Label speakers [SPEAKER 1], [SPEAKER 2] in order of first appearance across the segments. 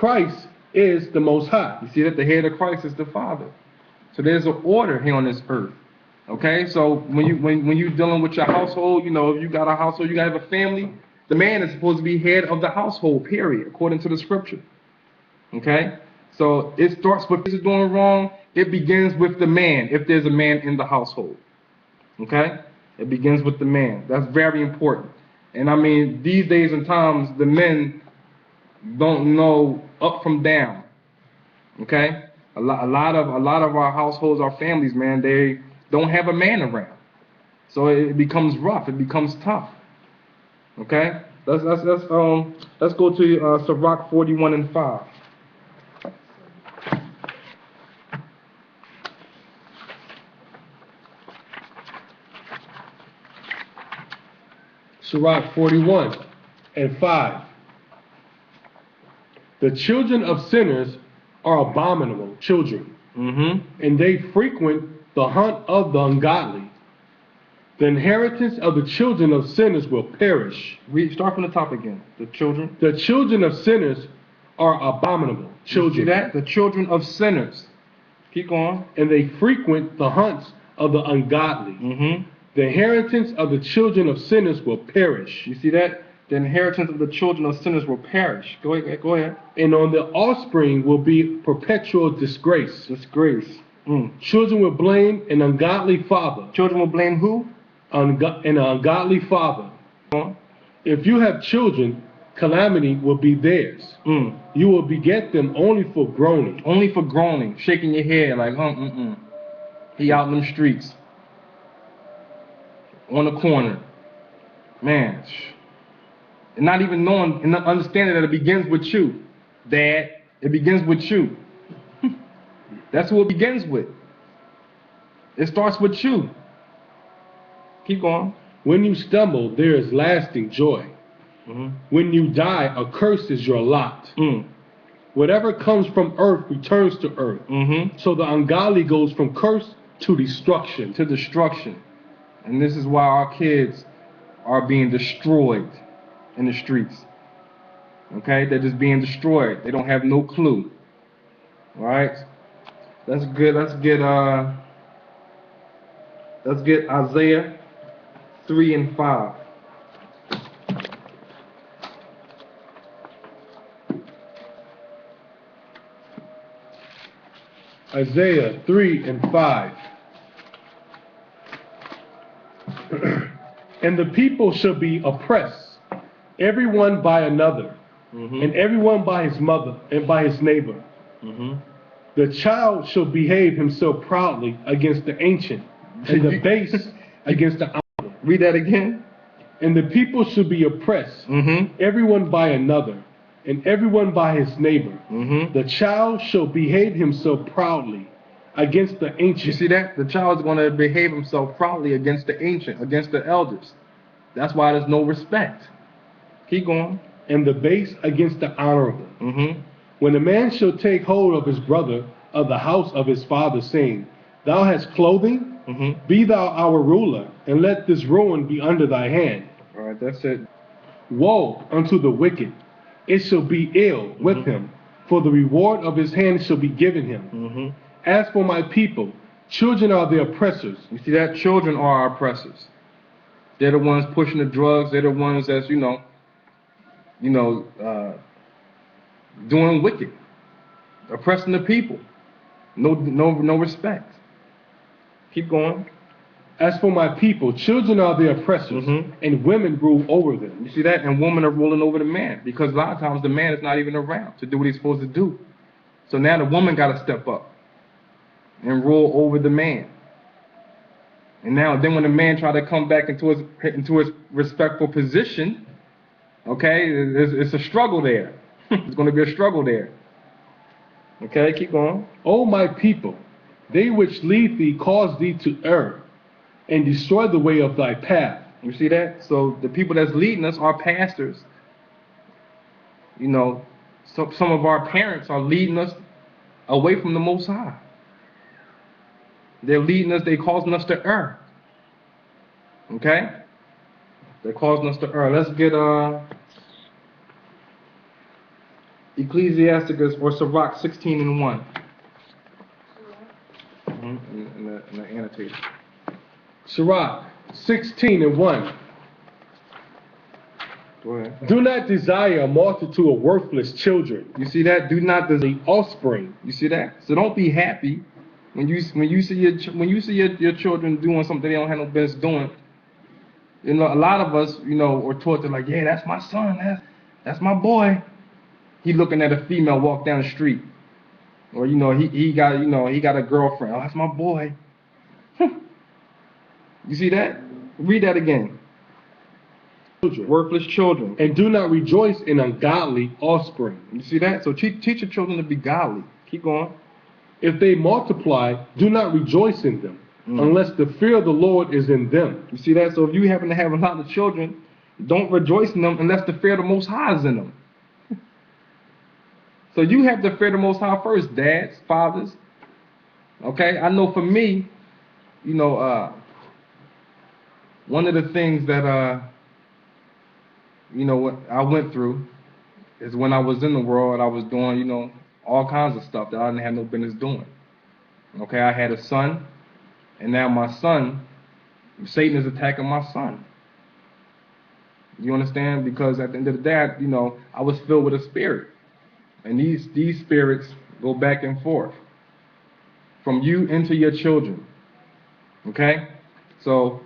[SPEAKER 1] Christ is the Most High.
[SPEAKER 2] You see that the head of Christ is the Father. So there's an order here on this earth. Okay, so when you're dealing with your household, you know, if you got a household, you got a family, the man is supposed to be head of the household, period, according to the scripture. Okay, so it starts with this is doing wrong, it begins with the man, if there's a man in the household. Okay, it begins with the man. That's very important. And I mean, these days and times, the men don't know up from down. Okay, a lot of our households, our families, man, they don't have a man around, so it becomes rough. It becomes tough. Okay, let's go to Sirach 41:5.
[SPEAKER 1] Sirach 41:5. The children of sinners are abominable children, and they frequent the hunt of the ungodly. The inheritance of the children of sinners will perish.
[SPEAKER 2] We start from the top again. The children.
[SPEAKER 1] The children of sinners are abominable children.
[SPEAKER 2] You see that? The children of sinners. Keep going.
[SPEAKER 1] And they frequent the hunts of the ungodly. The inheritance of the children of sinners will perish.
[SPEAKER 2] You see that? The inheritance of the children of sinners will perish. Go ahead.
[SPEAKER 1] And on the offspring will be perpetual disgrace.
[SPEAKER 2] Disgrace.
[SPEAKER 1] Children will blame an ungodly father.
[SPEAKER 2] Children will blame who?
[SPEAKER 1] An ungodly father. If you have children, calamity will be theirs. You will beget them only for groaning.
[SPEAKER 2] Only for groaning, shaking your head like, He out in them streets. On the corner. Man. And not even knowing and not understanding that it begins with you. Dad, it begins with you. That's who it begins with. It starts with you. Keep going.
[SPEAKER 1] When you stumble, there is lasting joy. When you die, a curse is your lot. Whatever comes from earth returns to earth. So the ungodly goes from curse to destruction.
[SPEAKER 2] To destruction. And this is why our kids are being destroyed in the streets. Okay? They're just being destroyed. They don't have no clue. All right? That's good. Let's get Isaiah 3:5.
[SPEAKER 1] Isaiah 3:5. And the people shall be oppressed, everyone by another, and everyone by his mother and by his neighbor. The child shall behave himself proudly against the ancient, and the base against the honorable.
[SPEAKER 2] Read that again.
[SPEAKER 1] And the people shall be oppressed, everyone by another, and everyone by his neighbor. The child shall behave himself proudly against the ancient.
[SPEAKER 2] You see that? The child is going to behave himself proudly against the ancient, against the elders. That's why there's no respect. Keep going.
[SPEAKER 1] And the base against the honorable. When a man shall take hold of his brother of the house of his father, saying, Thou hast clothing, be thou our ruler, and let this ruin be under thy hand.
[SPEAKER 2] All right, that's it.
[SPEAKER 1] Woe unto the wicked, it shall be ill with him, for the reward of his hand shall be given him. As for my people, children are the oppressors.
[SPEAKER 2] You see that? Children are our oppressors. They're the ones pushing the drugs. They're the ones that's, doing wicked, oppressing the people. No respect. Keep going.
[SPEAKER 1] As for my people, children are the oppressors, and women rule over them.
[SPEAKER 2] You see that? And women are ruling over the man, because a lot of times the man is not even around to do what he's supposed to do. So now the woman got to step up and rule over the man. And now, then when the man try to come back into his respectful position, okay, it's a struggle there. It's going to be a struggle there. Okay, keep going.
[SPEAKER 1] O my people, they which lead thee cause thee to err, and destroy the way of thy path.
[SPEAKER 2] You see that? So the people that's leading us are pastors. So some of our parents are leading us away from the Most High. They're leading us, they're causing us to err. Okay? They're causing us to err. Let's get Ecclesiasticus or Sirach 16:1. In the annotation.
[SPEAKER 1] Sirach 16:1.
[SPEAKER 2] Go ahead.
[SPEAKER 1] Do not desire a multitude of worthless children.
[SPEAKER 2] You see that? Do not
[SPEAKER 1] The offspring.
[SPEAKER 2] You see that? So don't be happy when you see your children doing something they don't have no business doing. You know, a lot of us, are taught to like, yeah, that's my son, that's my boy. He looking at a female walk down the street, or he got a girlfriend. Oh, that's my boy. You see that? Read that again.
[SPEAKER 1] Children.
[SPEAKER 2] Worthless children.
[SPEAKER 1] And do not rejoice in ungodly offspring.
[SPEAKER 2] You see that? So teach your children to be godly. Keep going.
[SPEAKER 1] If they multiply, do not rejoice in them, unless the fear of the Lord is in them.
[SPEAKER 2] You see that? So if you happen to have a lot of children, don't rejoice in them unless the fear of the Most High is in them. So you have to fear the Most High first, dads, fathers. Okay? I know for me, one of the things that what I went through is when I was in the world, I was doing, all kinds of stuff that I didn't have no business doing. Okay, I had a son, and now my son, Satan is attacking my son. You understand? Because at the end of the day, I was filled with a spirit. And these spirits go back and forth from you into your children. Okay? So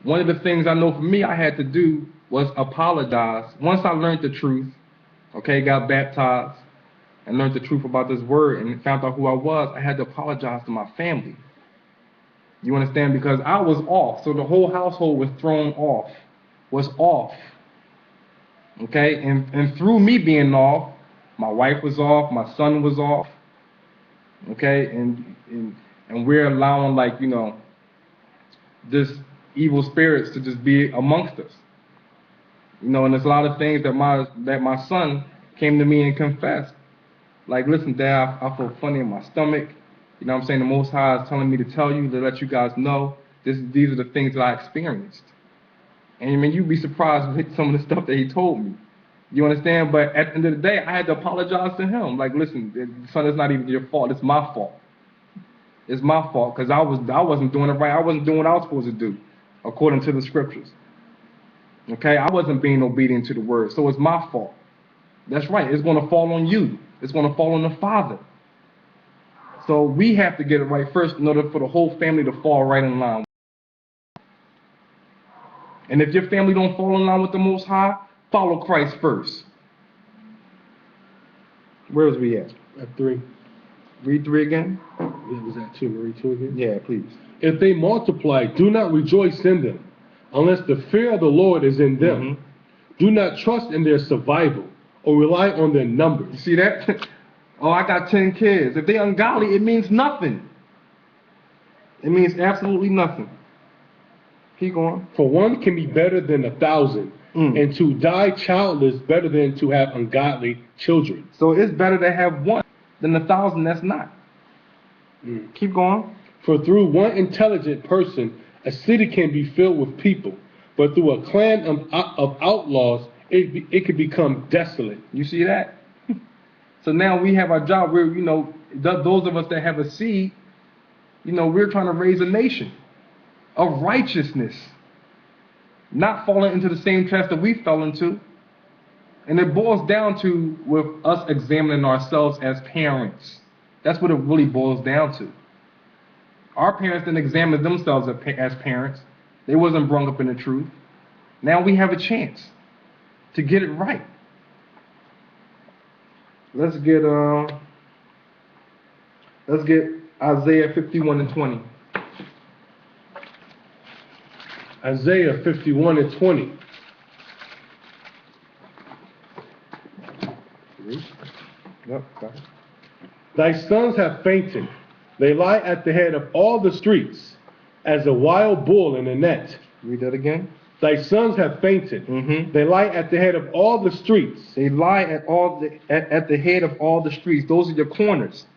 [SPEAKER 2] one of the things I know for me I had to do was apologize. Once I learned the truth, okay, got baptized and learned the truth about this word and found out who I was, I had to apologize to my family. You understand? Because I was off. So the whole household was thrown off, was off. Okay? And through me being off, my wife was off, my son was off. Okay? And we're allowing this evil spirits to just be amongst us. And there's a lot of things that my son came to me and confessed. Like, listen, Dad, I feel funny in my stomach. You know what I'm saying? The Most High is telling me to tell you, to let you guys know, these are the things that I experienced. And I mean, you'd be surprised with some of the stuff that he told me. You understand? But at the end of the day, I had to apologize to him. Like, listen, son, it's not even your fault. It's my fault. It's my fault because I wasn't doing it right. I wasn't doing what I was supposed to do according to the scriptures. Okay? I wasn't being obedient to the word. So it's my fault. That's right. It's going to fall on you. It's going to fall on the father. So we have to get it right first in order for the whole family to fall right in line. And if your family don't fall in line with the Most High, follow Christ first. Where was we at?
[SPEAKER 1] At 3.
[SPEAKER 2] Read 3 again.
[SPEAKER 1] Was that 2? Read 2 again?
[SPEAKER 2] Yeah, please.
[SPEAKER 1] If they multiply, do not rejoice in them, unless the fear of the Lord is in them. Do not trust in their survival or rely on their numbers.
[SPEAKER 2] You see that? Oh, I got 10 kids. If they're ungodly, it means nothing. It means absolutely nothing. Keep going.
[SPEAKER 1] For one can be better than 1,000, and to die childless better than to have ungodly children.
[SPEAKER 2] So it's better to have one than 1,000 that's not. Keep going.
[SPEAKER 1] For through one intelligent person, a city can be filled with people, but through a clan of outlaws, it could become desolate.
[SPEAKER 2] You see that? So now we have our job where, those of us that have a seed, we're trying to raise a nation of righteousness, not falling into the same traps that we fell into. And it boils down to with us examining ourselves as parents. That's what it really boils down to. Our parents didn't examine themselves as parents. They wasn't brought up in the truth. Now we have a chance to get it right. Let's get Isaiah 51:20.
[SPEAKER 1] Isaiah 51:20.
[SPEAKER 2] Yep, got it.
[SPEAKER 1] Thy sons have fainted. They lie at the head of all the streets, as a wild bull in a net.
[SPEAKER 2] Read that again.
[SPEAKER 1] Thy sons have fainted. They lie at the head of all the streets.
[SPEAKER 2] They lie at the head of all the streets. Those are your corners.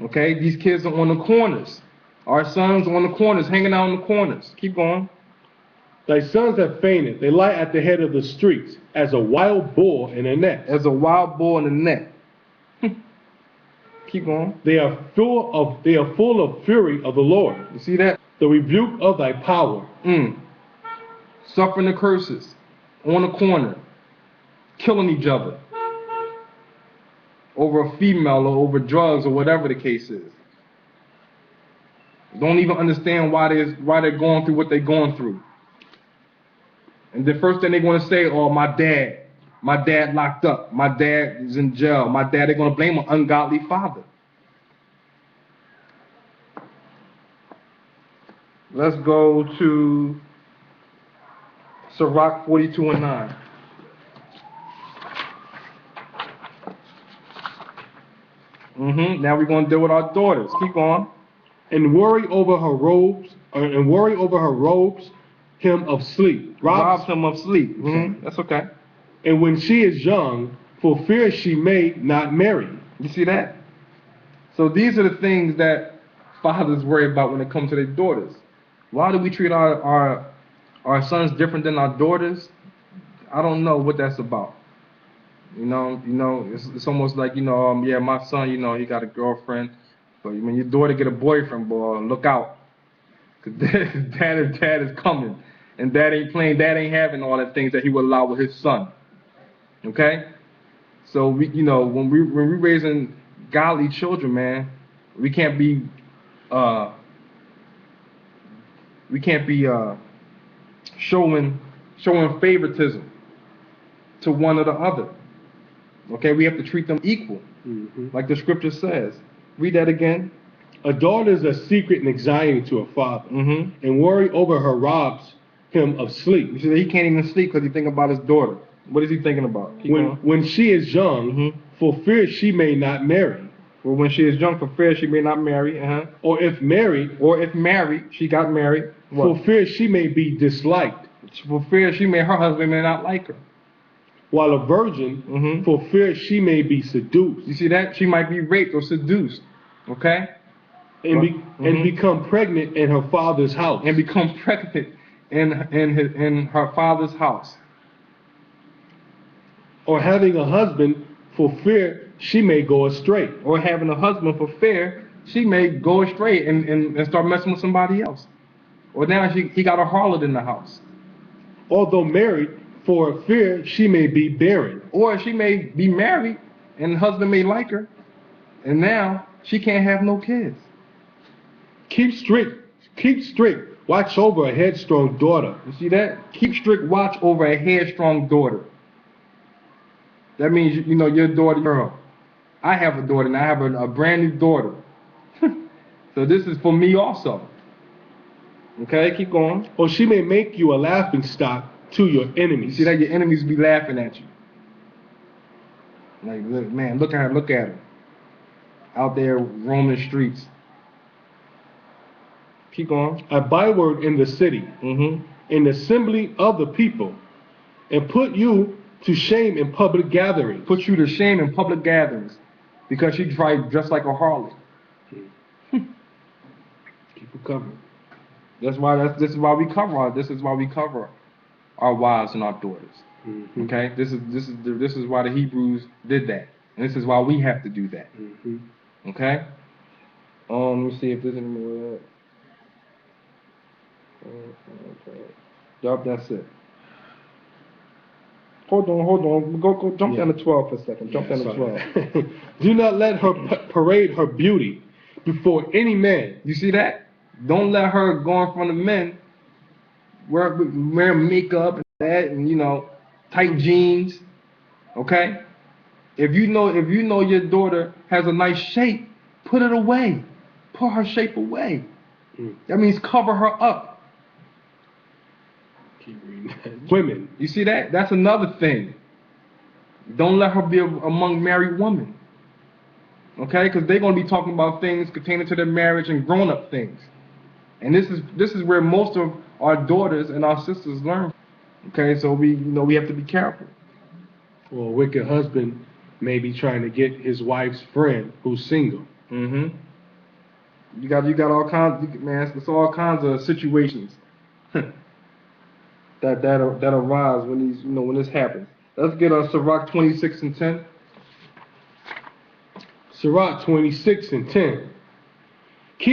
[SPEAKER 2] Okay? These kids are on the corners. Our sons are on the corners, hanging out on the corners. Keep going.
[SPEAKER 1] Thy sons have fainted. They lie at the head of the streets as a wild bull in a net.
[SPEAKER 2] As a wild bull in a net. Keep going.
[SPEAKER 1] They are full of fury of the Lord.
[SPEAKER 2] You see that?
[SPEAKER 1] The rebuke of thy power.
[SPEAKER 2] Suffering the curses. On the corner. Killing each other. Over a female or over drugs or whatever the case is. Don't even understand why they're going through what they're going through. And the first thing they're going to say, oh, my dad locked up, my dad is in jail, my dad, they're going to blame an ungodly father. Let's go to Sirach 42:9. Now we're going to deal with our daughters. Keep on.
[SPEAKER 1] And worry over her robes him of sleep.
[SPEAKER 2] Robs him of sleep. That's okay.
[SPEAKER 1] And when she is young, for fear she may not marry.
[SPEAKER 2] You see that? So these are the things that fathers worry about when it comes to their daughters. Why do we treat our sons different than our daughters? I don't know what that's about. You know, it's almost like, yeah, my son, he got a girlfriend, but when your daughter get a boyfriend, boy, look out, 'cause dad is coming, and dad ain't playing, dad ain't having all the things that he would allow with his son. Okay, so when we're raising godly children, man, we can't be showing favoritism to one or the other. Okay, we have to treat them equal, like the scripture says. Read that again.
[SPEAKER 1] A daughter is a secret and anxiety to her father, and worry over her robs him of sleep.
[SPEAKER 2] You see that he can't even sleep because he thinking about his daughter. What is he thinking about?
[SPEAKER 1] When she is young, for fear she may not marry.
[SPEAKER 2] Well, when she is young, for fear she may not marry.
[SPEAKER 1] Or if married,
[SPEAKER 2] she got married.
[SPEAKER 1] What? For fear she may be disliked.
[SPEAKER 2] For fear her husband may not like her.
[SPEAKER 1] While a virgin, for fear she may be seduced.
[SPEAKER 2] You see that? She might be raped or seduced. Okay?
[SPEAKER 1] And become pregnant in her father's house.
[SPEAKER 2] And become pregnant in her father's house.
[SPEAKER 1] Or having a husband for fear she may go astray.
[SPEAKER 2] Or having a husband for fear she may go astray and start messing with somebody else. Or now he got a harlot in the house.
[SPEAKER 1] Although married, for fear she may be barren.
[SPEAKER 2] Or she may be married and the husband may like her, and now she can't have no kids.
[SPEAKER 1] Keep strict watch over a headstrong daughter.
[SPEAKER 2] You see that? Keep strict watch over a headstrong daughter. That means, your daughter, girl. I have a daughter, and I have a brand new daughter. So this is for me also. Okay, keep going.
[SPEAKER 1] Or she may make you a laughing stock to your enemies.
[SPEAKER 2] You see that? Your enemies be laughing at you. Like, man, look at her. Out there roaming the streets. Keep going.
[SPEAKER 1] A byword in the city, in the assembly of the people, and put you to shame in public gatherings.
[SPEAKER 2] Put you to shame in public gatherings, because she tried dressed like a harlot.
[SPEAKER 1] Keep it covered.
[SPEAKER 2] This is why we cover our wives and our daughters. Okay, this is why the Hebrews did that, and this is why we have to do that. Okay. Let me see if there's any more. Yup, that's it. Hold on. Go jump down to 12 for a second. Jump down to 12.
[SPEAKER 1] Do not let her parade her beauty before any man.
[SPEAKER 2] You see that? Don't let her go in front of men, wear makeup and that, and tight jeans. Okay? If you know your daughter has a nice shape, put it away. Put her shape away. That means cover her up.
[SPEAKER 1] Keep reading that. Women.
[SPEAKER 2] You see that? That's another thing. Don't let her be among married women. Okay? Because they're going to be talking about things pertaining to their marriage and grown-up things. And this is where most of our daughters and our sisters learn. Okay? So we have to be careful.
[SPEAKER 1] Well, a wicked husband may be trying to get his wife's friend who's single.
[SPEAKER 2] You got all kinds, man. It's all kinds of situations. that arise when these, when this happens. Let's get on Sirach 26 and 10.
[SPEAKER 1] Sirach 26 and 10.